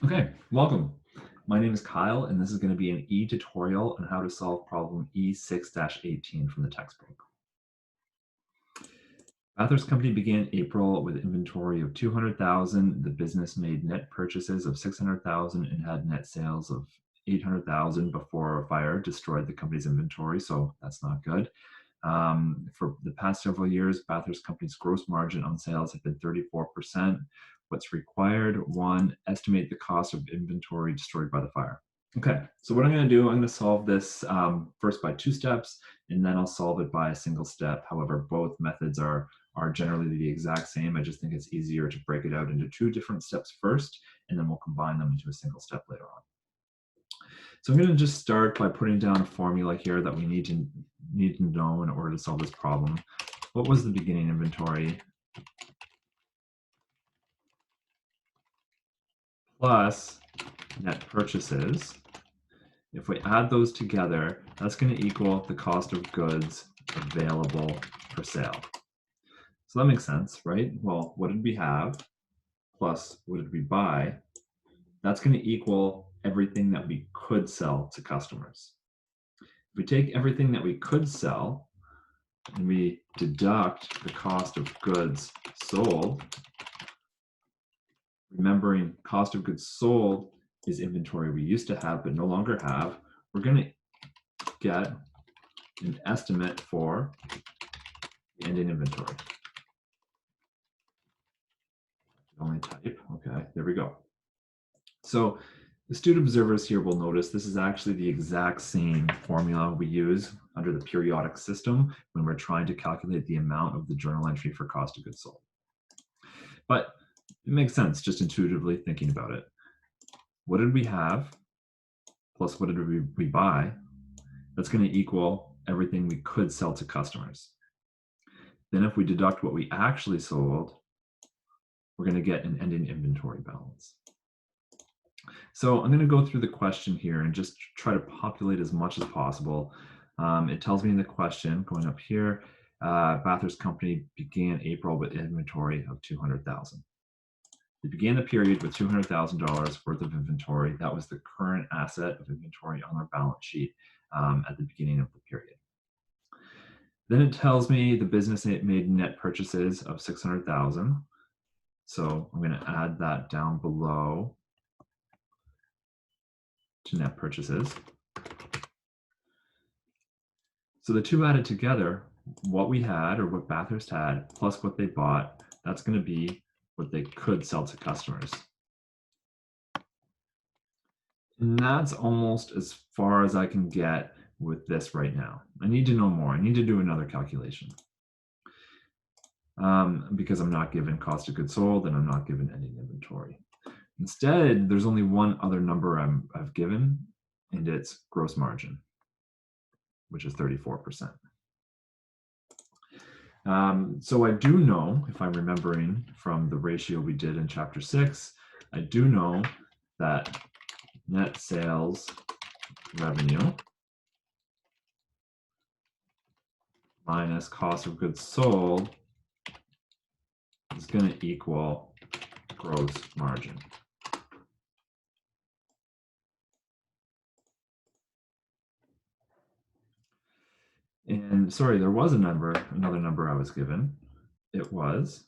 Okay, welcome. My name is Kyle, and this is going to be an e-tutorial on how to solve problem E6-18 from the textbook. Bathurst Company began April with inventory of 200,000. The business made net purchases of 600,000 and had net sales of 800,000 before a fire destroyed the company's inventory, so that's not good. For the past several years, Bathurst Company's gross margin on sales have been 34%. What's required? One, estimate the cost of inventory destroyed by the fire. Okay, so what I'm going to do, I'm going to solve this first by 2 steps, and then I'll solve it by a single step. However, both methods are generally the exact same. I just think it's easier to break it out into 2 different steps first, and then we'll combine them into a single step later on. So I'm going to just start by putting down a formula here that we need to know in order to solve this problem. What was the beginning inventory? Plus net purchases. If we add those together, that's going to equal the cost of goods available for sale. So that makes sense, right? Well, what did we have plus what did we buy? That's going to equal everything that we could sell to customers. If we take everything that we could sell and we deduct the cost of goods sold, remembering cost of goods sold is inventory we used to have but no longer have, we're going to get an estimate for the ending inventory. Only type, okay, there we go. So the student observers here will notice this is actually the exact same formula we use under the periodic system when we're trying to calculate the amount of the journal entry for cost of goods sold. But it makes sense just intuitively thinking about it. What did we have plus what did we buy? That's going to equal everything we could sell to customers. Then if we deduct what we actually sold, we're going to get an ending inventory balance. So I'm going to go through the question here and just try to populate as much as possible. It tells me in the question, going up here, Bathurst Company began April with inventory of 200,000. They began the period with $200,000 worth of inventory. That was the current asset of inventory on their balance sheet at the beginning of the period. Then it tells me the business made net purchases of 600,000. So I'm going to add that down below to net purchases. So the two added together, what we had or what Bathurst had plus what they bought, that's going to be what they could sell to customers. And that's almost as far as I can get with this right now. I need to know more. I need to do another calculation because I'm not given cost of goods sold and I'm not given ending inventory. Instead, there's only one other number I've given, and it's gross margin, which is 34%. So I do know, if I'm remembering from the ratio we did in chapter 6, I do know that net sales revenue minus cost of goods sold is going to equal gross margin. And sorry, there was another number I was given. It was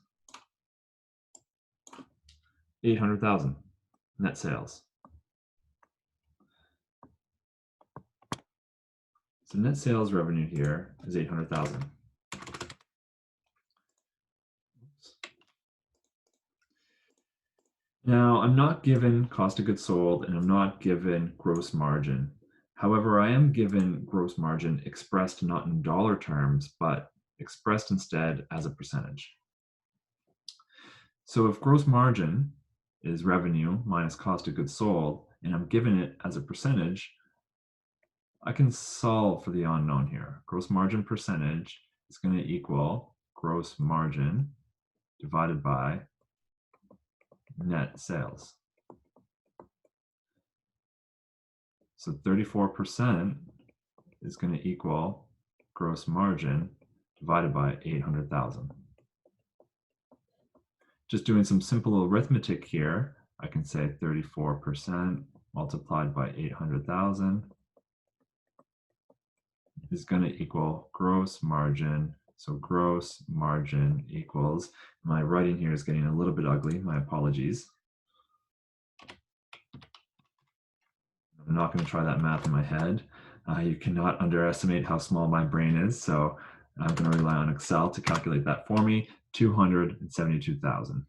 800,000 net sales. So net sales revenue here is 800,000. Now, I'm not given cost of goods sold and I'm not given gross margin. However, I am given gross margin expressed not in dollar terms, but expressed instead as a percentage. So if gross margin is revenue minus cost of goods sold, and I'm given it as a percentage, I can solve for the unknown here. Gross margin percentage is going to equal gross margin divided by net sales. So 34% is going to equal gross margin divided by 800,000. Just doing some simple arithmetic here, I can say 34% multiplied by 800,000 is going to equal gross margin. So gross margin equals, my writing here is getting a little bit ugly, my apologies. I'm not going to try that math in my head. You cannot underestimate how small my brain is, so I'm going to rely on Excel to calculate that for me, 272,000.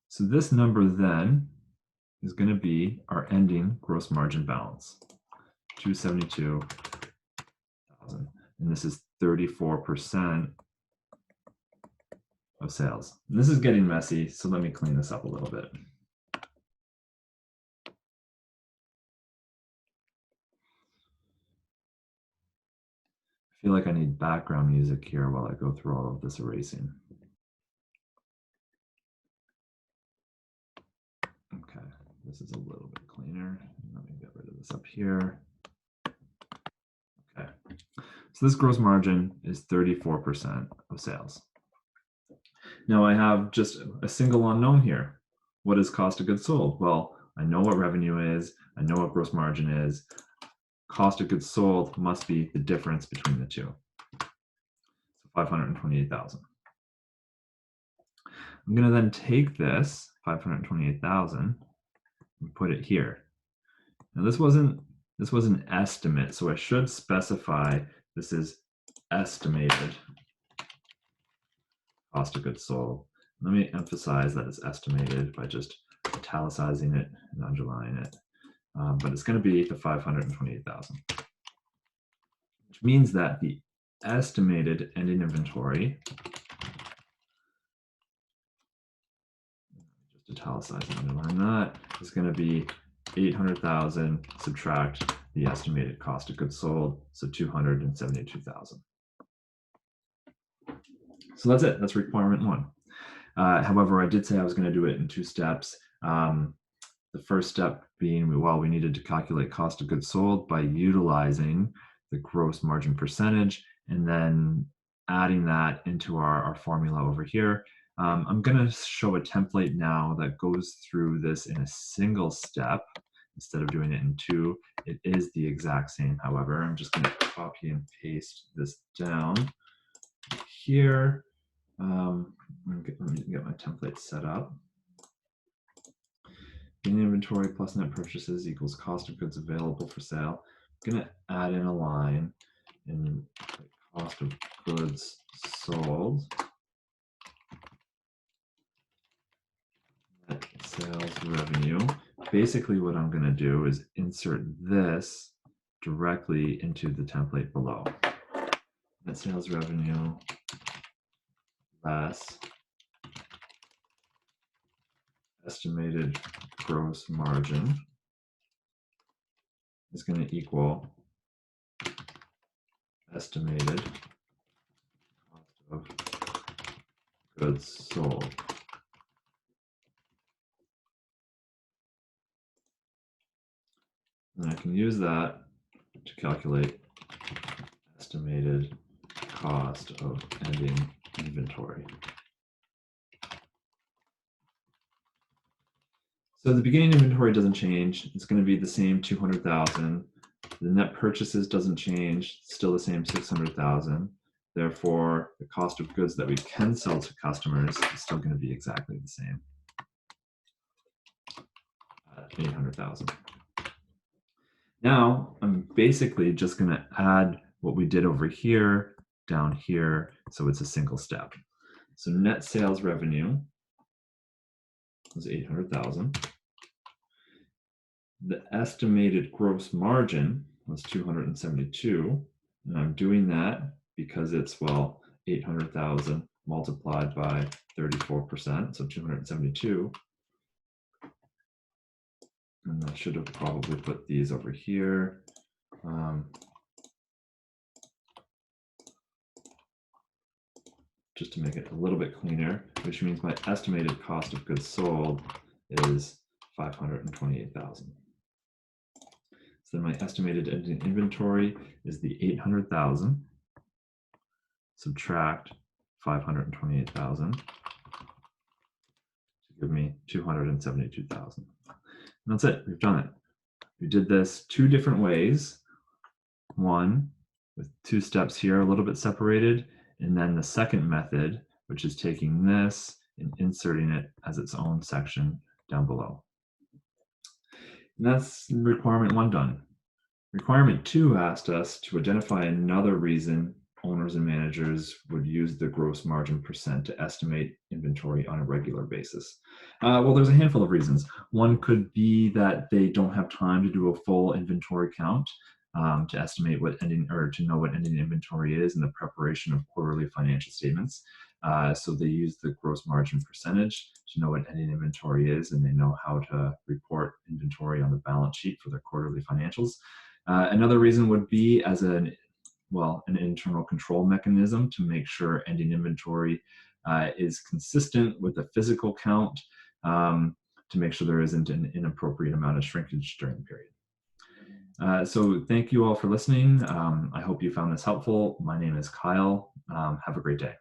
So this number then is going to be our ending gross margin balance, 272,000. And this is 34% of sales. And this is getting messy, so let me clean this up a little bit. I feel like I need background music here while I go through all of this erasing. Okay, this is a little bit cleaner. Let me get rid of this up here. Okay, so this gross margin is 34% of sales. Now I have just a single unknown here. What is cost of goods sold? Well, I know what revenue is. I know what gross margin is. Cost of goods sold must be the difference between the two. So 528,000. I'm going to then take this 528,000 and put it here. Now this was an estimate, so I should specify this is estimated cost of goods sold. Let me emphasize that it's estimated by just italicizing it and underlining it. But it's going to be the 528,000, which means that the estimated ending inventory, just italicize and underline that, is going to be 800,000 subtract the estimated cost of goods sold, so 272,000. So that's it. That's requirement one. However, I did say I was going to do it in 2 steps. The first step being, well, we needed to calculate cost of goods sold by utilizing the gross margin percentage and then adding that into our formula over here. I'm going to show a template now that goes through this in a single step instead of doing it in 2. It is the exact same, however. I'm just going to copy and paste this down here. Let me get my template set up. Beginning inventory plus net purchases equals cost of goods available for sale. I'm going to add in a line in cost of goods sold, net sales revenue. Basically what I'm going to do is insert this directly into the template below. Net sales revenue less estimated gross margin is going to equal estimated cost of goods sold. And I can use that to calculate estimated cost of ending inventory. So the beginning inventory doesn't change. It's going to be the same 200,000. The net purchases doesn't change, still the same 600,000. Therefore, the cost of goods that we can sell to customers is still going to be exactly the same at 800,000. Now, I'm basically just going to add what we did over here down here, so it's a single step. So net sales revenue was 800,000. The estimated gross margin was 272, and I'm doing that because it's, well, 800,000 multiplied by 34%, so 272. And I should have probably put these over here. Just to make it a little bit cleaner, which means my estimated cost of goods sold is 528,000. So then my estimated inventory is the 800,000, subtract 528,000, give me 272,000. That's it. We've done it. We did this 2 different ways. One with 2 steps here, a little bit separated, and then the second method, which is taking this and inserting it as its own section down below. And that's requirement 1 done. Requirement 2 asked us to identify another reason owners and managers would use the gross margin percent to estimate inventory on a regular basis. Well, there's a handful of reasons. One could be that they don't have time to do a full inventory count to estimate what ending, or to know what ending inventory is in the preparation of quarterly financial statements. So they use the gross margin percentage to know what ending inventory is, and they know how to report inventory on the balance sheet for their quarterly financials. Another reason would be as an internal control mechanism to make sure ending inventory is consistent with the physical count, to make sure there isn't an inappropriate amount of shrinkage during the period. So thank you all for listening. I hope you found this helpful. My name is Kyle. Have a great day.